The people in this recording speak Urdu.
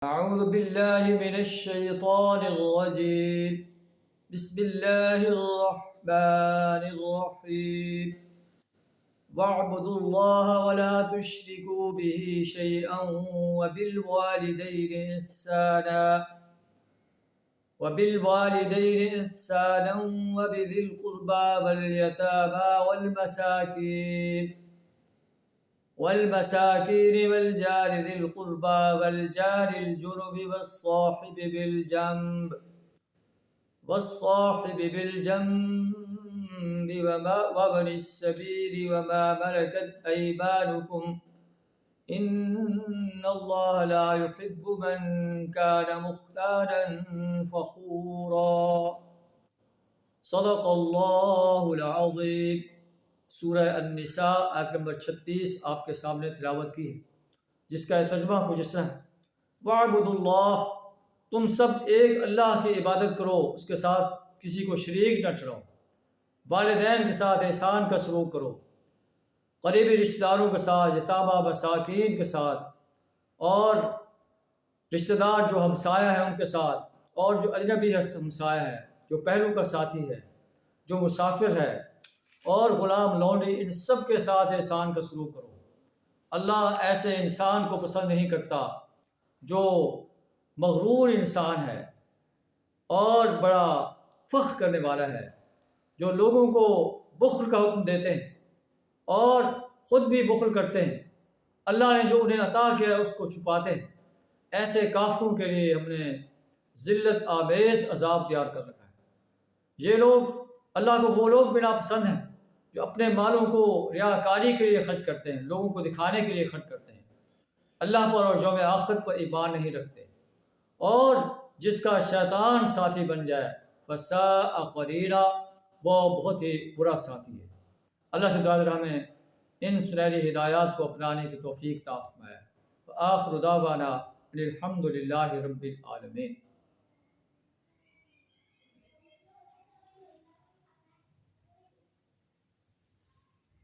أعوذ بالله من الشيطان الرجيم. بسم الله الرحمن الرحيم. واعبدوا الله ولا تشركوا به شيئا وبالوالدين إحسانا وبذي القربى واليتامى والمساكين والجار ذي القربى والجار الجنب والصاحب بالجنب وابن السبيل وما ملكت أيمانكم إن الله لا يحب من كان مختالا فخورا. صدق اللہ العظیم. سورہ النساء آیت نمبر 36 آپ کے سامنے تلاوت کی ہے، جس کا ترجمہ کچھ اس طرح ہے: وَاعْبُدُوا اللَّهَ، تم سب ایک اللہ کی عبادت کرو، اس کے ساتھ کسی کو شریک نہ ٹھہراؤ. والدین کے ساتھ احسان کا سلوک کرو، قریبی رشتہ داروں کے ساتھ، یتامہ مساکین کے ساتھ، اور رشتہ دار جو ہمسایہ ہیں ان کے ساتھ، اور جو اجنبی ہمسایہ ہے، جو پہلو کا ساتھی ہے، جو مسافر ہے، اور غلام لونڈی، ان سب کے ساتھ احسان کا سلوک کرو. اللہ ایسے انسان کو پسند نہیں کرتا جو مغرور انسان ہے اور بڑا فخر کرنے والا ہے، جو لوگوں کو بخل کا حکم دیتے ہیں اور خود بھی بخل کرتے ہیں. اللہ نے جو انہیں عطا کیا ہے اس کو چھپاتے ہیں. ایسے کافروں کے لیے ہم نے ذلت آمیز عذاب تیار کر رکھا ہے. یہ لوگ، اللہ کو وہ لوگ بھی ناپسند ہیں جو اپنے مالوں کو ریاکاری کے لیے خرچ کرتے ہیں، لوگوں کو دکھانے کے لیے خرچ کرتے ہیں، اللہ پر اور یوم آخر پر ایمان نہیں رکھتے، اور جس کا شیطان ساتھی بن جائے فساء قرینا، وہ بہت ہی برا ساتھی ہے. اللہ سے دعا ہمیں ان سنہری ہدایات کو اپنانے کی توفیق عطا فرمائے. وآخر دعوانا الحمد للہ رب العالمین.